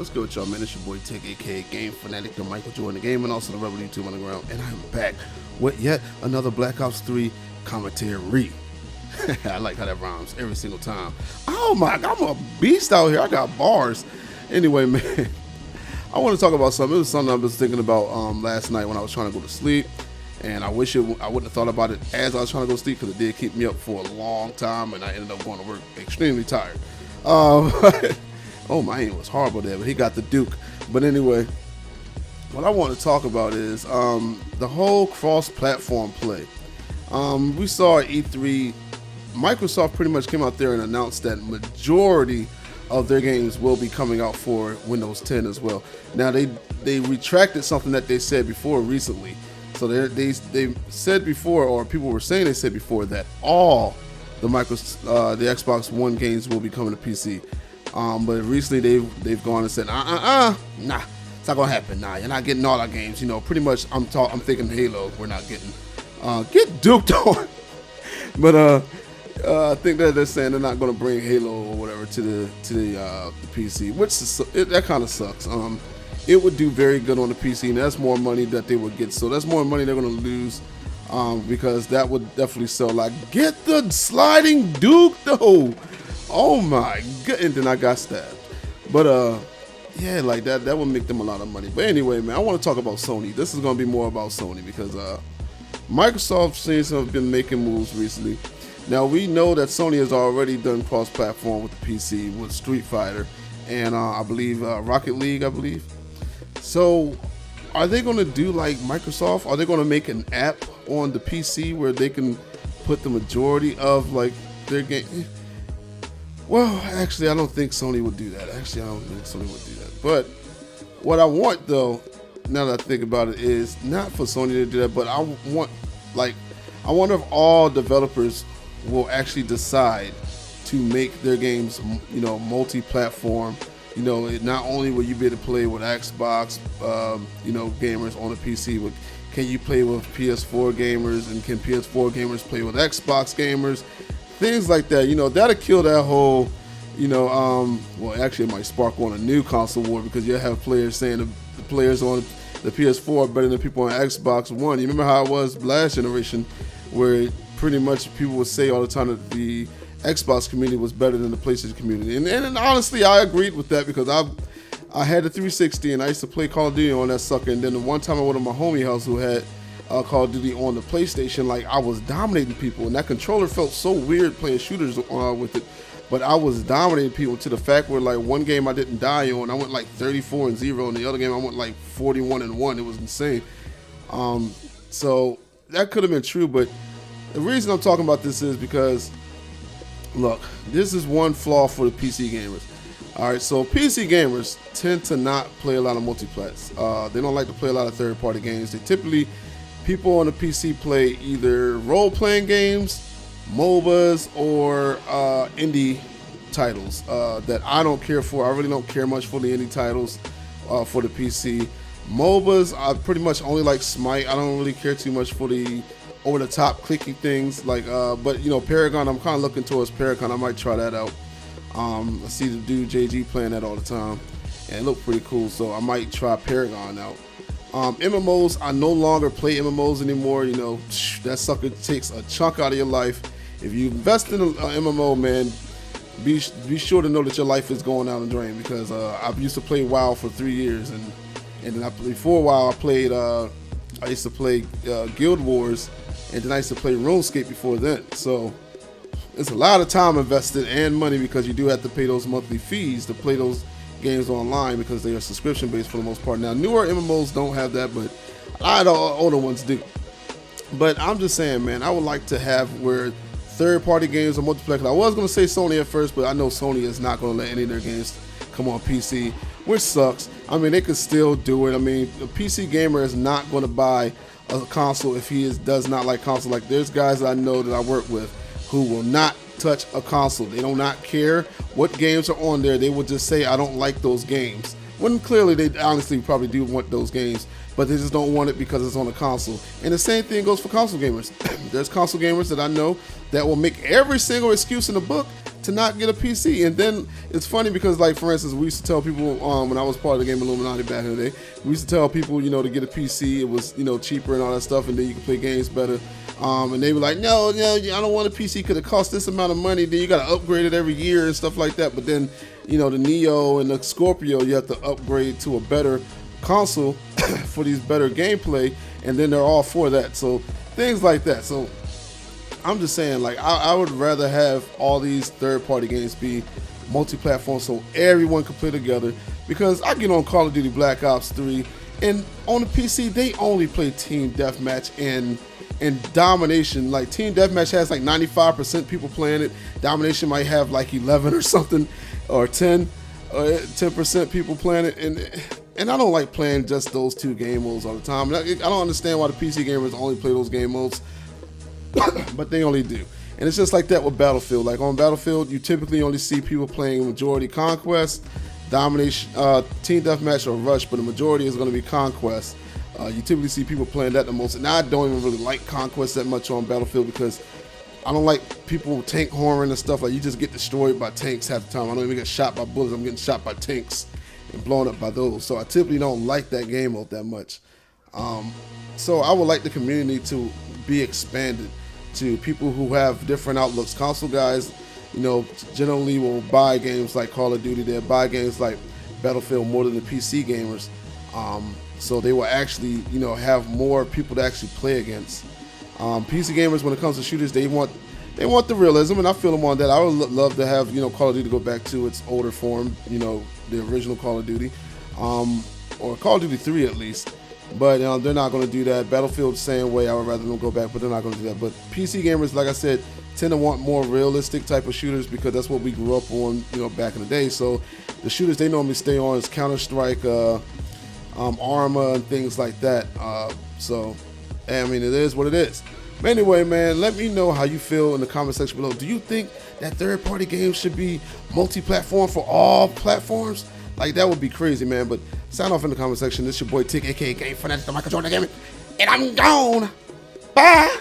What's good with y'all, man? It's your boy Tick, aka Game Fanatic, the Michael Jordan the Game, and also the Rebel YouTube Underground. And I'm back with yet another Black Ops 3 commentary. I like how that rhymes every single time. Oh my God, I'm a beast out here. I got bars. Anyway, man, I want to talk about something. It was something I was thinking about last night when I was trying to go to sleep. And I wish I wouldn't have thought about it as I was trying to go to sleep, because it did keep me up for a long time, and I ended up going to work extremely tired. Oh, my aim was horrible there, but he got the Duke. But anyway, what I want to talk about is the whole cross-platform play. We saw at E3, Microsoft pretty much came out there and announced that majority of their games will be coming out for Windows 10 as well. Now, they retracted something that they said before recently. So they said before, or people were saying they said before, that all the Xbox One games will be coming to PC. But recently they've gone and said, nah, it's not gonna happen. Nah, you're not getting all our games. You know, pretty much. I'm thinking Halo. We're not getting. Get duped on. But I think that they're saying they're not gonna bring Halo or whatever to the PC, which that kind of sucks. It would do very good on the PC, and that's more money that they would get. So that's more money they're gonna lose, because that would definitely sell. Like, get the sliding Duke though. Oh my god, and then I got stabbed. But yeah, like that would make them a lot of money. But anyway, man, I want to talk about Sony. This is gonna be more about Sony, because Microsoft seems to have been making moves recently. Now, we know that Sony has already done cross-platform with the PC with Street Fighter and I believe Rocket League, I believe. So are they gonna do like Microsoft? Are they gonna make an app on the PC where they can put the majority of like their game? Well, actually, I don't think Sony would do that. But what I want, though, now that I think about it, is not for Sony to do that, but I wonder if all developers will actually decide to make their games, you know, multi-platform. You know, not only will you be able to play with Xbox, you know, gamers on a PC, but can you play with PS4 gamers, and can PS4 gamers play with Xbox gamers? Things like that, you know, that'll kill that whole, you know, well, actually it might spark on a new console war, because you'll have players saying the players on the PS4 are better than people on Xbox One. You remember how it was last generation, where pretty much people would say all the time that the Xbox community was better than the PlayStation community. And honestly, I agreed with that, because I had the 360 and I used to play Call of Duty on that sucker. And then the one time I went to my homie house who had Call of Duty on the PlayStation, like, I was dominating people, and that controller felt so weird playing shooters with it, but I was dominating people to the fact where, like, one game I didn't die on, I went like 34-0, and the other game I went like 41-1. It was insane. So that could have been true, but the reason I'm talking about this is because, look, this is one flaw for the PC gamers. All right, so PC gamers tend to not play a lot of multiplats. They don't like to play a lot of third-party games. They typically, people on the PC play either role-playing games, MOBAs, or indie titles that I don't care for. I really don't care much for the indie titles for the PC. MOBAs, I pretty much only like Smite. I don't really care too much for the over-the-top clicky things. Like, but you know, Paragon, I'm kind of looking towards Paragon. I might try that out. I see the dude JG playing that all the time, and it looked pretty cool. So I might try Paragon out. MMOs, I no longer play MMOs anymore. You know, that sucker takes a chunk out of your life. If you invest in an MMO, man, be sure to know that your life is going down the drain, because I used to play WoW for 3 years, and then before WoW I used to play Guild Wars, and then I used to play RuneScape before then. So it's a lot of time invested and money, because you do have to pay those monthly fees to play those games online, because they are subscription based for the most part. Now, newer MMOs don't have that, but a lot of older ones do. But I'm just saying, man, I would like to have where third-party games are multiplayer. I was going to say Sony at first, but I know Sony is not going to let any of their games come on PC, which sucks. I mean, they could still do it. I mean, a PC gamer is not going to buy a console if he does not like console. Like, there's guys that I know that I work with who will not touch a console. They do not care what games are on there. They will just say, I don't like those games. When clearly they honestly probably do want those games, but they just don't want it because it's on a console. And the same thing goes for console gamers. There's console gamers that I know that will make every single excuse in the book to not get a PC. And then it's funny because, like, for instance, we used to tell people when I was part of the game Illuminati back in the day, we used to tell people, you know, to get a PC, it was, you know, cheaper and all that stuff, and then you could play games better. And they were like, no, I don't want a PC because it costs this amount of money. Then you got to upgrade it every year and stuff like that. But then, you know, the Neo and the Scorpio, you have to upgrade to a better console for these better gameplay, and then they're all for that. So things like that. So I'm just saying, like, I would rather have all these third-party games be multi-platform so everyone can play together, because I get on Call of Duty Black Ops 3, and on the PC, they only play Team Deathmatch and Domination. Like, Team Deathmatch has like 95% people playing it. Domination might have like 11 or something, or 10% people playing it, and I don't like playing just those two game modes all the time. I don't understand why the PC gamers only play those game modes, but they only do. And it's just like that with Battlefield. Like, on Battlefield, you typically only see people playing majority Conquest, Domination, Team Deathmatch, or Rush, but the majority is going to be Conquest. You typically see people playing that the most. And I don't even really like Conquest that much on Battlefield, because I don't like people tank horroring and stuff. Like, you just get destroyed by tanks half the time. I don't even get shot by bullets. I'm getting shot by tanks and blown up by those. So I typically don't like that game mode that much. So I would like the community to be expanded to people who have different outlooks. Console guys, you know, generally will buy games like Call of Duty. They'll buy games like Battlefield more than the PC gamers. So they will actually, you know, have more people to actually play against. PC gamers, when it comes to shooters, they want the realism, and I feel them on that. I would love to have, you know, Call of Duty go back to its older form, you know, the original Call of Duty, or Call of Duty 3 at least. But they're not going to do that. Battlefield, same way. I would rather them go back, but they're not going to do that. But PC gamers, like I said, tend to want more realistic type of shooters, because that's what we grew up on, you know, back in the day. So the shooters they normally stay on is Counter-Strike, Arma, and things like that. So, I mean, it is what it is. But anyway, man, let me know how you feel in the comment section below. Do you think that third-party games should be multi-platform for all platforms? Like, that would be crazy, man. But sound off in the comment section. This your boy Tick, aka Game Fanatic, the Michael Jordan Gaming, and I'm gone. Bye.